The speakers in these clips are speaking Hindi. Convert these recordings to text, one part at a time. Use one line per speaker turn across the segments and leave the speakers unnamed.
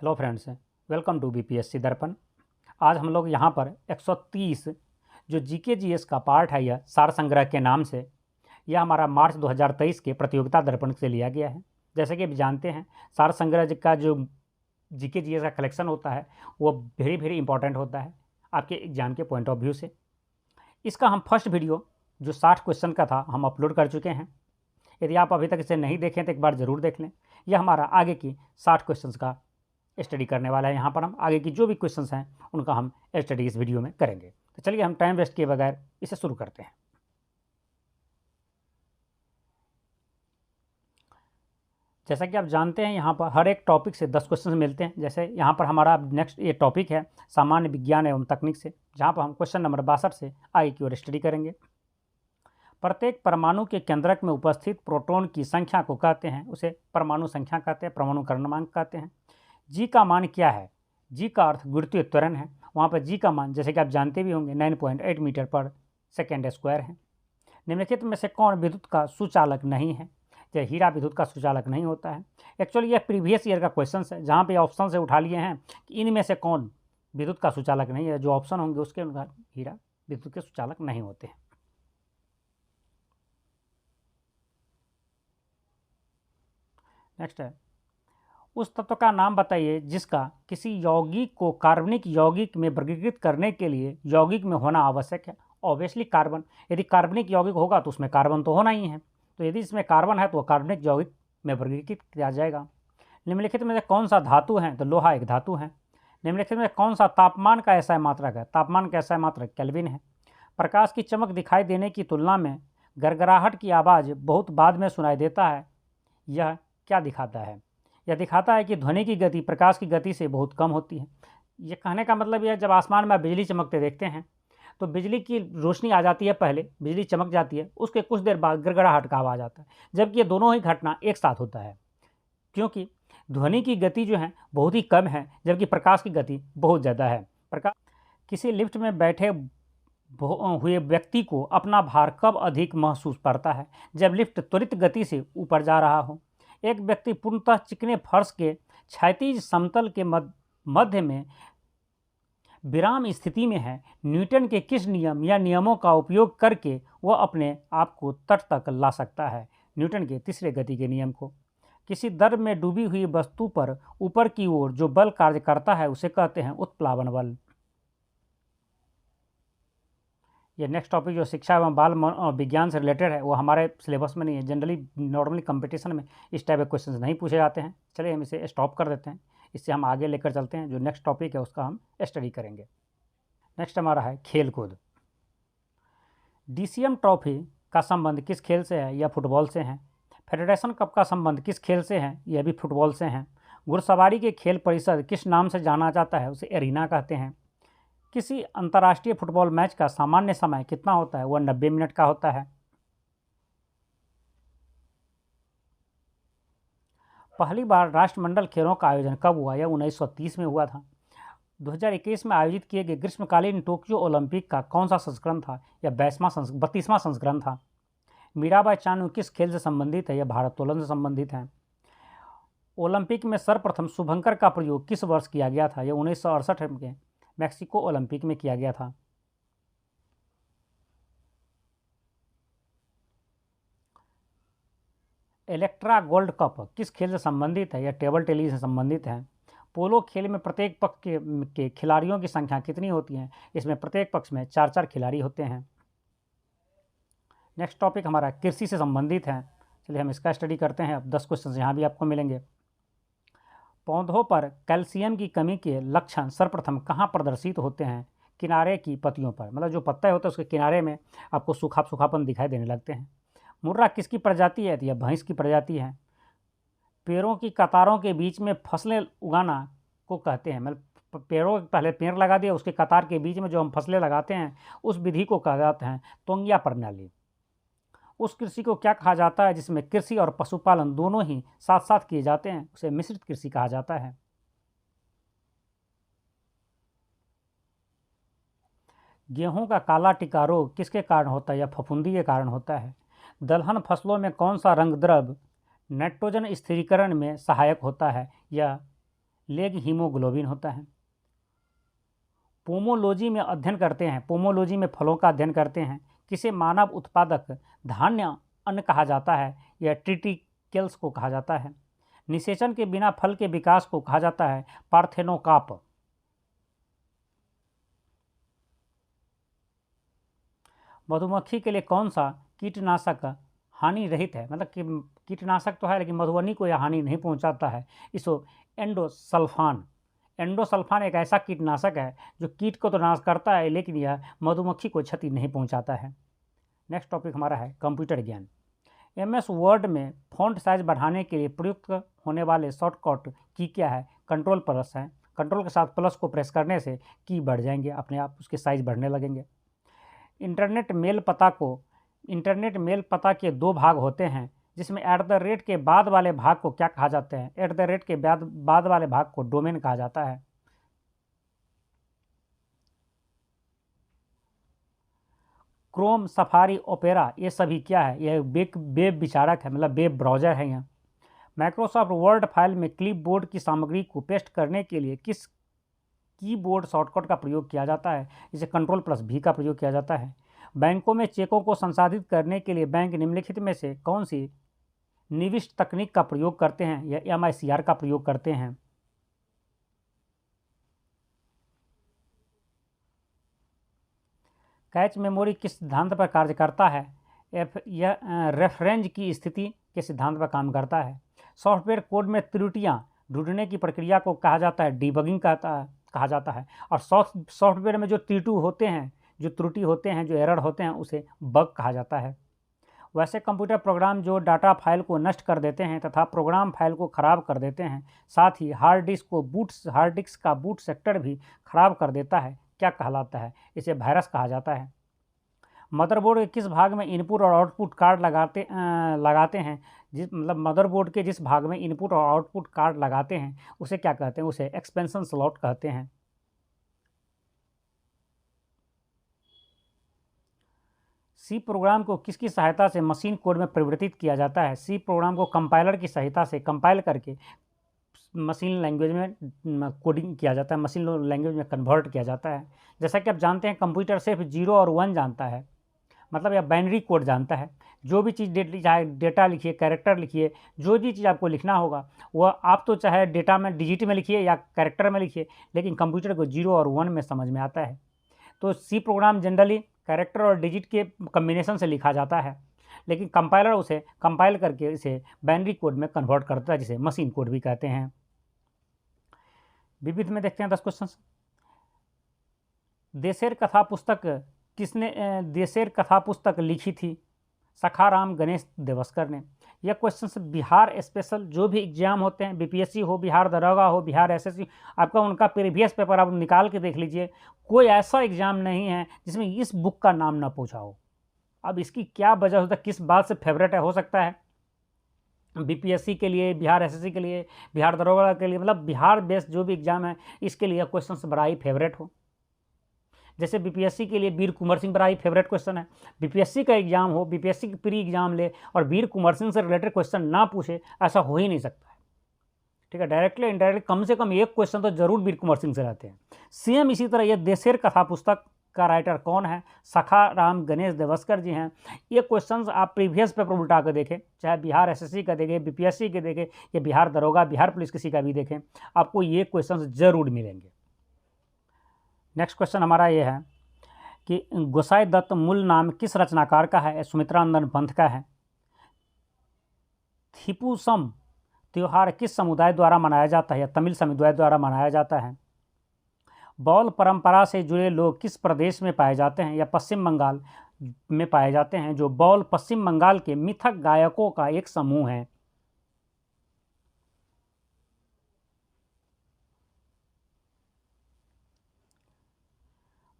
Hello friends, welcome to BPSC Darpan. आज हम लोग यहाँ पर 130 जो जीके जीएस का पार्ट है, यह सार संग्रह के नाम से, यह हमारा मार्च 2023 के प्रतियोगिता दर्पण से लिया गया है। जैसे कि आप जानते हैं, सार संग्रह का जो जीके जीएस का कलेक्शन होता है वो वेरी इंपॉर्टेंट होता है आपके एग्जाम के पॉइंट ऑफ व्यू से। इसका हम फर्स्ट वीडियो जो 60 क्वेश्चन का था हम अपलोड कर चुके हैं। यदि आप अभी तक इसे नहीं देखें तो एक बार ज़रूर देख लें। यह हमारा आगे की 60 क्वेश्चन का स्टडी करने वाला है। यहाँ पर हम आगे की जो भी क्वेश्चंस हैं उनका हम स्टडी इस वीडियो में करेंगे। तो चलिए हम टाइम वेस्ट किए बगैर इसे शुरू करते हैं। जैसा कि आप जानते हैं, यहाँ पर हर एक टॉपिक से 10 क्वेश्चन मिलते हैं। जैसे यहाँ पर हमारा नेक्स्ट ये टॉपिक है सामान्य विज्ञान एवं तकनीक से, जहाँ पर हम क्वेश्चन नंबर 62 से आगे की ओर स्टडी करेंगे। प्रत्येक परमाणु के केंद्रक में उपस्थित प्रोटॉन की संख्या को कहते हैं, उसे परमाणु संख्या कहते हैं, परमाणु क्रमांक कहते हैं। जी का मान क्या है? जी का अर्थ गुरुत्वीय त्वरण है। वहाँ पर जी का मान जैसे कि आप जानते भी होंगे 9.8 मीटर पर सेकेंड स्क्वायर है। निम्नलिखित में से कौन विद्युत का सुचालक नहीं है? जैसे हीरा विद्युत का सुचालक नहीं होता है। एक्चुअली यह प्रीवियस ईयर का क्वेश्चन है, जहाँ पे ऑप्शन से उठा लिए हैं कि इनमें से कौन विद्युत का सुचालक नहीं है। जो ऑप्शन होंगे उसके अनुसार हीरा विद्युत के सुचालक नहीं होते हैं। नेक्स्ट है, उस तत्व का नाम बताइए जिसका किसी यौगिक को कार्बनिक यौगिक में वर्गीकृत करने के लिए यौगिक में होना आवश्यक है। Obviously carbon. यदि कार्बनिक यौगिक होगा तो उसमें कार्बन तो होना ही है, तो यदि इसमें कार्बन है तो वह कार्बनिक यौगिक में वर्गीकृत किया जाएगा। निम्नलिखित में से कौन सा धातु है? तो लोहा एक धातु है। निम्नलिखित में कौन सा तापमान का ऐसा मात्रक है? तापमान का ऐसा मात्रक केल्विन है। प्रकाश की चमक दिखाई देने की तुलना में गड़गड़ाहट की आवाज़ बहुत बाद में सुनाई देता है। यह क्या दिखाता है? यह दिखाता है कि ध्वनि की गति प्रकाश की गति से बहुत कम होती है। ये कहने का मतलब यह है, जब आसमान में बिजली चमकते देखते हैं तो बिजली की रोशनी आ जाती है, पहले बिजली चमक जाती है, उसके कुछ देर बाद गड़गड़ाहट का आवाज़ आता है, जबकि ये दोनों ही घटना एक साथ होता है। क्योंकि ध्वनि की गति जो है बहुत ही कम है, जबकि प्रकाश की गति बहुत ज़्यादा है। प्रकाश किसी लिफ्ट में बैठे हुए व्यक्ति को अपना भार कब अधिक महसूस पड़ता है? जब लिफ्ट त्वरित गति से ऊपर जा रहा हो। एक व्यक्ति पूर्णतः चिकने फर्श के क्षैतिज समतल के मध्य में विराम स्थिति में है। न्यूटन के किस नियम या नियमों का उपयोग करके वह अपने आप को तट तक ला सकता है? न्यूटन के तीसरे गति के नियम को। किसी द्रव में डूबी हुई वस्तु पर ऊपर की ओर जो बल कार्य करता है उसे कहते हैं उत्प्लावन बल। ये नेक्स्ट टॉपिक जो शिक्षा एवं बाल विज्ञान से रिलेटेड है वो हमारे सिलेबस में नहीं है। जनरली नॉर्मली कंपटीशन में इस टाइप के क्वेश्चंस नहीं पूछे जाते हैं। चलिए हम इसे स्टॉप कर देते हैं, इससे हम आगे लेकर चलते हैं। जो नेक्स्ट टॉपिक है उसका हम स्टडी करेंगे। नेक्स्ट हमारा है खेल कूद। DCM ट्रॉफी का संबंध किस खेल से है? यह फुटबॉल से है। फेडरेशन कप का संबंध किस खेल से है? यह भी फुटबॉल से है। घुड़सवारी के खेल परिषद किस नाम से जाना जाता है? उसे एरिना कहते हैं। किसी अंतर्राष्ट्रीय फुटबॉल मैच का सामान्य समय कितना होता है? वह 90 मिनट का होता है। पहली बार राष्ट्रमंडल खेलों का आयोजन कब हुआ? यह 1930 में हुआ था। 2021 में आयोजित किए गए ग्रीष्मकालीन टोक्यो ओलंपिक का कौन सा संस्करण था? यह 32वां संस्करण था। मीराबाई चानू किस खेल से संबंधित है? यह भारोत्तोलन से संबंधित है। ओलंपिक में सर्वप्रथम शुभंकर का प्रयोग किस वर्ष किया गया था? यह 1968 में मैक्सिको ओलंपिक में किया गया था। इलेक्ट्रा गोल्ड कप किस खेल से संबंधित है? यह टेबल टेनिस से संबंधित है। पोलो खेल में प्रत्येक पक्ष के खिलाड़ियों की संख्या कितनी होती है? इसमें प्रत्येक पक्ष में 4 खिलाड़ी होते हैं। नेक्स्ट टॉपिक हमारा कृषि से संबंधित है। चलिए हम इसका स्टडी करते हैं। अब 10 क्वेश्चन यहाँ भी आपको मिलेंगे। पौधों पर कैल्शियम की कमी के लक्षण सर्वप्रथम कहाँ प्रदर्शित होते हैं? किनारे की पत्तियों पर, मतलब जो पत्ते होते हैं उसके किनारे में आपको सूखापन दिखाई देने लगते हैं। मुर्रा किसकी प्रजाति है? यह भैंस की प्रजाति है। पेड़ों की कतारों के बीच में फसलें उगाना को कहते हैं, मतलब पेड़ों पहले पेड़ लगा दिया, उसके कतार के बीच में जो हम फसलें लगाते हैं उस विधि को कहा जाता है तोंगिया प्रणाली। उस कृषि को क्या कहा जाता है जिसमें कृषि और पशुपालन दोनों ही साथ साथ किए जाते हैं? उसे मिश्रित कृषि कहा जाता है। गेहूं का काला टिक्का रोग किसके कारण होता है? यह फफूंदी के कारण होता है। दलहन फसलों में कौन सा रंग द्रव नाइट्रोजन स्थिरीकरण में सहायक होता है? यह लेग हीमोग्लोबिन होता है। पोमोलॉजी में अध्ययन करते हैं, पोमोलॉजी में फलों का अध्ययन करते हैं। किसे मानव उत्पादक धान्य अन्न कहा जाता है? या ट्रिटिकल्स को कहा जाता है। निषेचन के बिना फल के विकास को कहा जाता है पार्थेनोकार्प। मधुमक्खी के लिए कौन सा कीटनाशक हानि रहित है? मतलब कि कीटनाशक तो है लेकिन मधुबनी को यह हानि नहीं पहुंचाता है। इसको एंडोसल्फान। एंडोसल्फान एक ऐसा कीटनाशक है जो कीट को तो नाश करता है लेकिन यह मधुमक्खी को क्षति नहीं पहुंचाता है। नेक्स्ट टॉपिक हमारा है कंप्यूटर ज्ञान। MS वर्ड में फॉन्ट साइज बढ़ाने के लिए प्रयुक्त होने वाले शॉर्टकट की क्या है? कंट्रोल प्लस है। कंट्रोल के साथ प्लस को प्रेस करने से की बढ़ जाएंगे, अपने आप उसके साइज बढ़ने लगेंगे। इंटरनेट मेल पता के दो भाग होते हैं, जिसमें @ के बाद वाले भाग को क्या कहा जाता है? @ के बाद वाले भाग को डोमेन कहा जाता है। क्रोम, सफारी, ओपेरा ये सभी क्या है? यह वेब विचारक है, मतलब वेब ब्राउज़र है। यहाँ माइक्रोसॉफ्ट वर्ड फाइल में क्लिपबोर्ड की सामग्री को पेस्ट करने के लिए किस कीबोर्ड शॉर्टकट का प्रयोग किया जाता है? इसे कंट्रोल+V का प्रयोग किया जाता है। बैंकों में चेकों को संसाधित करने के लिए बैंक निम्नलिखित में से कौन सी निविष्ट तकनीक का प्रयोग करते हैं? या MICR का प्रयोग करते हैं। कैच मेमोरी किस सिद्धांत पर कार्य करता है? यह रेफरेंस की स्थिति के सिद्धांत पर काम करता है। सॉफ्टवेयर कोड में त्रुटियां ढूंढने की प्रक्रिया को कहा जाता है डिबगिंग कहा जाता है। और सॉफ्टवेयर में जो त्रुटि होते हैं, जो एरर होते हैं, उसे बग कहा जाता है। वैसे कंप्यूटर प्रोग्राम जो डाटा फाइल को नष्ट कर देते हैं तथा प्रोग्राम फाइल को ख़राब कर देते हैं, साथ ही हार्ड डिस्क का बूट सेक्टर भी खराब कर देता है, क्या कहलाता है? इसे वायरस कहा जाता है। मदरबोर्ड के किस भाग में इनपुट और आउटपुट कार्ड लगाते हैं? मतलब मदरबोर्ड के जिस भाग में इनपुट और आउटपुट कार्ड लगाते हैं उसे क्या कहते हैं? उसे एक्सपेंशन स्लॉट कहते हैं। सी प्रोग्राम को किसकी सहायता से मशीन कोड में परिवर्तित किया जाता है? सी प्रोग्राम को कंपाइलर की सहायता से कंपाइल करके मशीन लैंग्वेज में कोडिंग किया जाता है, मशीन लैंग्वेज में कन्वर्ट किया जाता है। जैसा कि आप जानते हैं कंप्यूटर सिर्फ 0 और 1 जानता है, मतलब यह बाइनरी कोड जानता है। जो भी चीज़ चाहे डेटा लिखिए, कैरेक्टर लिखिए, जो भी चीज़ आपको लिखना होगा वह आप तो चाहे डेटा में डिजिट में लिखिए या कैरेक्टर में लिखिए, लेकिन कंप्यूटर को 0 और 1 में समझ में आता है। तो सी प्रोग्राम जनरली कैरेक्टर और डिजिट के कम्बिनेशन से लिखा जाता है, लेकिन कंपाइलर उसे कंपाइल करके इसे बाइनरी कोड में कन्वर्ट करता है, जिसे मशीन कोड भी कहते हैं। विविध में देखते हैं 10 क्वेश्चन। देशेर कथा पुस्तक लिखी थी? सखाराम गणेश देवस्कर ने। यह क्वेश्चन बिहार स्पेशल जो भी एग्जाम होते हैं, BPSC हो, बिहार दरोगा हो, बिहार SSC, आपका उनका प्रीवियस पेपर आप निकाल के देख लीजिए, कोई ऐसा एग्जाम नहीं है जिसमें इस बुक का नाम ना पूछा हो। अब इसकी क्या वजह होता है, किस बात से फेवरेट है? हो सकता है BPSC के लिए, बिहार SSC के लिए, बिहार दरोगा के लिए, मतलब बिहार बेस्ड जो भी एग्जाम है इसके लिए क्वेश्चन बड़ा ही फेवरेट हो। जैसे BPSC के लिए वीर कुंवर सिंह बड़ा ही फेवरेट क्वेश्चन है। BPSC का एग्जाम हो, BPSC की प्री एग्जाम ले और वीर कुंवर सिंह से रिलेटेड क्वेश्चन ना पूछे, ऐसा हो ही नहीं सकता है। ठीक है, डायरेक्टली इनडायरेक्टली कम से कम एक क्वेश्चन तो जरूर वीर कुंवर सिंह से रहते हैं। सेम इसी तरह ये देशेर कथा पुस्तक का राइटर कौन है? सखाराम गणेश देवस्कर जी हैं। ये क्वेश्चंस आप प्रीवियस पेपर उल्टा कर देखें, चाहे बिहार SSC का देखें, BPSC के देखें, या बिहार दरोगा, बिहार पुलिस किसी का भी देखें, आपको ये क्वेश्चंस जरूर मिलेंगे। नेक्स्ट क्वेश्चन हमारा ये है कि गोसाई दत्त मूल नाम किस रचनाकार का है? सुमित्रानंदन पंत का है। थिपुसम त्यौहार किस समुदाय द्वारा मनाया जाता है? या तमिल समुदाय द्वारा मनाया जाता है। बौल परंपरा से जुड़े लोग किस प्रदेश में पाए जाते हैं? या पश्चिम बंगाल में पाए जाते हैं। जो बौल पश्चिम बंगाल के मिथक गायकों का एक समूह है।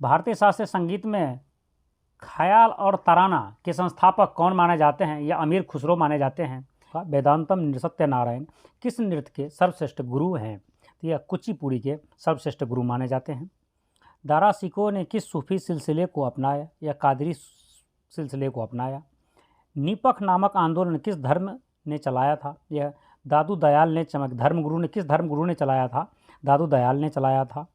भारतीय शास्त्रीय संगीत में ख्याल और तराना के संस्थापक कौन माने जाते हैं? या अमीर खुसरो माने जाते हैं। वेदांतम सत्यनारायण किस नृत्य के सर्वश्रेष्ठ गुरु हैं? तो यह कुचिपुड़ी के सर्वश्रेष्ठ गुरु माने जाते हैं। दारा सिकोह ने किस सूफी सिलसिले को अपनाया? या कादरी सिलसिले को अपनाया। निपख नामक आंदोलन किस धर्म ने चलाया था? यह दादू दयाल ने धर्मगुरु ने किस धर्मगुरु ने चलाया था? दादू दयाल ने चलाया था।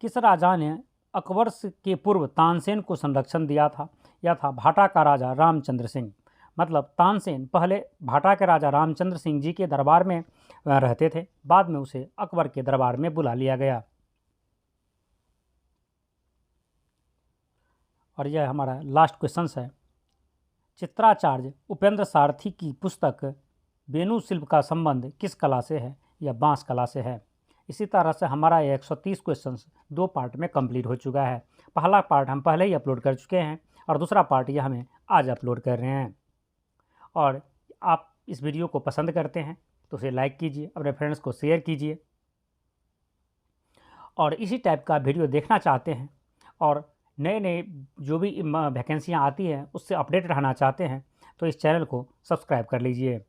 किस राजा ने अकबर के पूर्व तानसेन को संरक्षण दिया था? यह था भाटा का राजा रामचंद्र सिंह। मतलब तानसेन पहले भाटा के राजा रामचंद्र सिंह जी के दरबार में रहते थे, बाद में उसे अकबर के दरबार में बुला लिया गया। और यह हमारा लास्ट क्वेश्चन है। चित्राचार्य उपेंद्र सारथी की पुस्तक वेणु शिल्प का संबंध किस कला से है? या बांस कला से है। इसी तरह से हमारा ये 130 क्वेश्चंस 2 पार्ट में कंप्लीट हो चुका है। पहला पार्ट हम पहले ही अपलोड कर चुके हैं और दूसरा पार्ट ये हमें आज अपलोड कर रहे हैं। और आप इस वीडियो को पसंद करते हैं तो उसे लाइक कीजिए, अपने फ्रेंड्स को शेयर कीजिए। और इसी टाइप का वीडियो देखना चाहते हैं और नए नए जो भी वैकेंसियाँ आती हैं उससे अपडेट रहना चाहते हैं तो इस चैनल को सब्सक्राइब कर लीजिए।